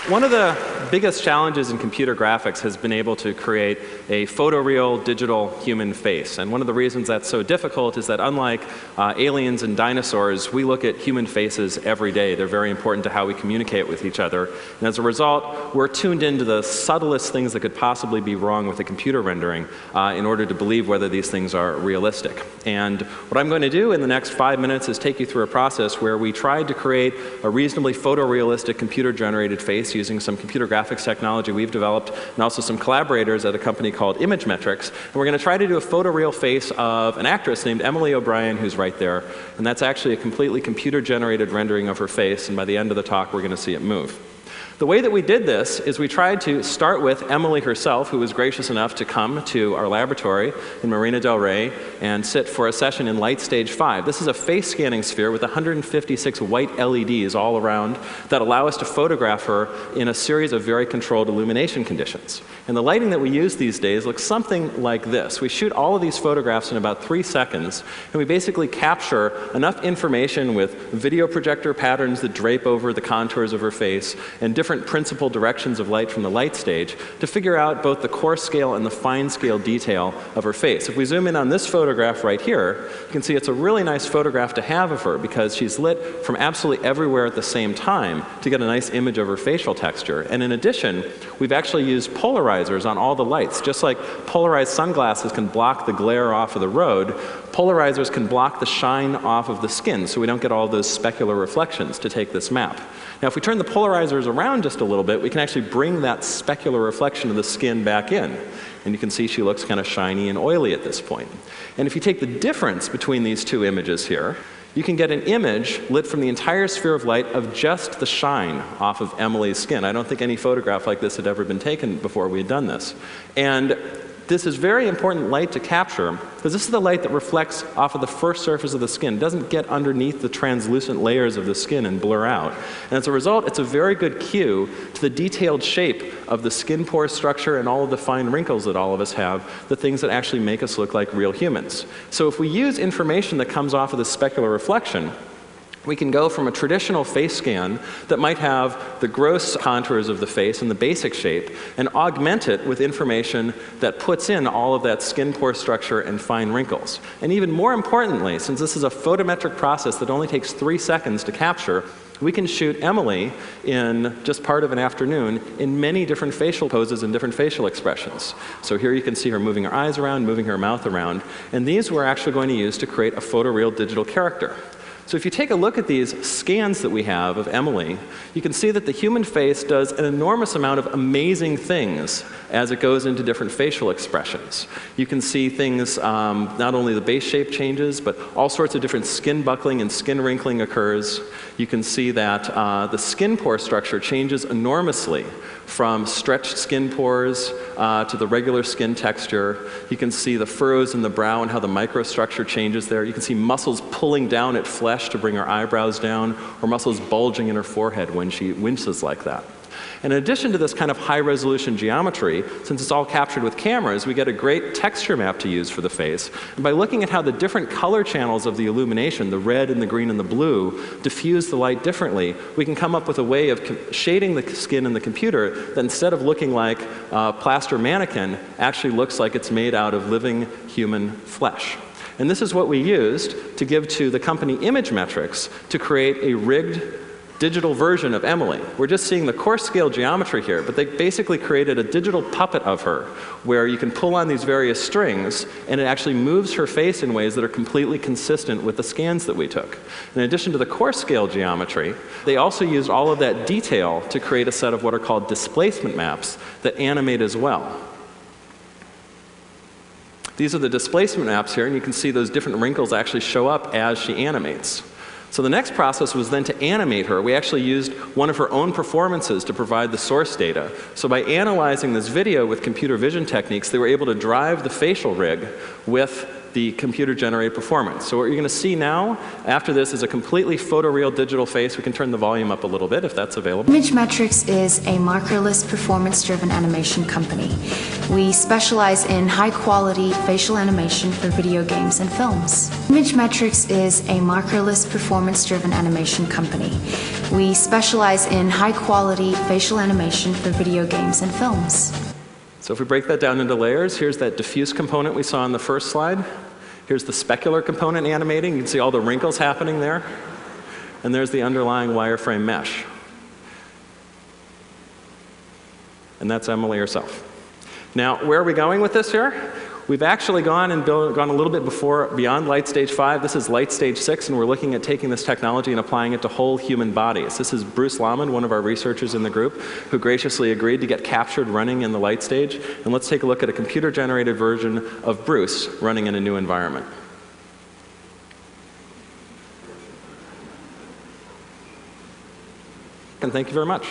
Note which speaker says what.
Speaker 1: One of the biggest challenges in computer graphics has been able to create a photoreal digital human face. And one of the reasons that's so difficult is that unlike aliens and dinosaurs, we look at human faces every day. They're very important to how we communicate with each other. And as a result, we're tuned into the subtlest things that could possibly be wrong with a computer rendering in order to believe whether these things are realistic. And what I'm going to do in the next 5 minutes is take you through a process where we tried to create a reasonably photorealistic computer-generated face using some computer graphics technology we've developed and also some collaborators at a company called Image Metrics. And we're going to try to do a photoreal face of an actress named Emily O'Brien, who's right there. And that's actually a completely computer-generated rendering of her face. And by the end of the talk, we're going to see it move. The way that we did this is we tried to start with Emily herself, who was gracious enough to come to our laboratory in Marina del Rey and sit for a session in Light Stage 5. This is a face scanning sphere with 156 white LEDs all around that allow us to photograph her in a series of very controlled illumination conditions. And the lighting that we use these days looks something like this. We shoot all of these photographs in about 3 seconds, and we basically capture enough information with video projector patterns that drape over the contours of her face and different principal directions of light from the light stage to figure out both the coarse scale and the fine scale detail of her face. If we zoom in on this photograph right here, you can see it's a really nice photograph to have of her because she's lit from absolutely everywhere at the same time to get a nice image of her facial texture. And in addition, we've actually used polarizers on all the lights. Just like polarized sunglasses can block the glare off of the road, polarizers can block the shine off of the skin so we don't get all those specular reflections to take this map. Now, if we turn the polarizers around just a little bit, we can actually bring that specular reflection of the skin back in. And you can see she looks kind of shiny and oily at this point. And if you take the difference between these two images here, you can get an image lit from the entire sphere of light of just the shine off of Emily's skin. I don't think any photograph like this had ever been taken before we had done this. And this is very important light to capture because this is the light that reflects off of the first surface of the skin. It doesn't get underneath the translucent layers of the skin and blur out. And as a result, it's a very good cue to the detailed shape of the skin pore structure and all of the fine wrinkles that all of us have, the things that actually make us look like real humans. So if we use information that comes off of the specular reflection, we can go from a traditional face scan that might have the gross contours of the face and the basic shape and augment it with information that puts in all of that skin pore structure and fine wrinkles. And even more importantly, since this is a photometric process that only takes 3 seconds to capture, we can shoot Emily in just part of an afternoon in many different facial poses and different facial expressions. So here you can see her moving her eyes around, moving her mouth around, and these we're actually going to use to create a photoreal digital character. So if you take a look at these scans that we have of Emily, you can see that the human face does an enormous amount of amazing things as it goes into different facial expressions. You can see things, not only the base shape changes, but all sorts of different skin buckling and skin wrinkling occurs. You can see that the skin pore structure changes enormously from stretched skin pores to the regular skin texture. You can see the furrows in the brow and how the microstructure changes there. You can see muscles pulling down at flesh to bring her eyebrows down, or muscles bulging in her forehead when she winces like that. And in addition to this kind of high-resolution geometry, since it's all captured with cameras, we get a great texture map to use for the face. And by looking at how the different color channels of the illumination, the red and the green and the blue, diffuse the light differently, we can come up with a way of shading the skin in the computer that instead of looking like a plaster mannequin, actually looks like it's made out of living human flesh. And this is what we used to give to the company Image Metrics to create a rigged digital version of Emily. We're just seeing the coarse scale geometry here, but they basically created a digital puppet of her where you can pull on these various strings and it actually moves her face in ways that are completely consistent with the scans that we took. In addition to the coarse scale geometry, they also used all of that detail to create a set of what are called displacement maps that animate as well. These are the displacement maps here, and you can see those different wrinkles actually show up as she animates. So the next process was then to animate her. We actually used one of her own performances to provide the source data. So by analyzing this video with computer vision techniques, they were able to drive the facial rig with the computer-generated performance. So what you're going to see now, after this, is a completely photoreal digital face. We can turn the volume up a little bit, if that's available.
Speaker 2: Imagemetrics is a markerless, performance-driven animation company. We specialize in high-quality facial animation for video games and films. Imagemetrics is a markerless, performance-driven animation company. We specialize in high-quality facial animation for video games and films.
Speaker 1: So if we break that down into layers, here's that diffuse component we saw on the first slide. Here's the specular component animating. You can see all the wrinkles happening there. And there's the underlying wireframe mesh. And that's Emily herself. Now, where are we going with this here? We've actually gone a little bit beyond light stage 5. This is light stage 6, and we're looking at taking this technology and applying it to whole human bodies. This is Bruce Lahman, one of our researchers in the group, who graciously agreed to get captured running in the light stage. And let's take a look at a computer-generated version of Bruce running in a new environment. And thank you very much.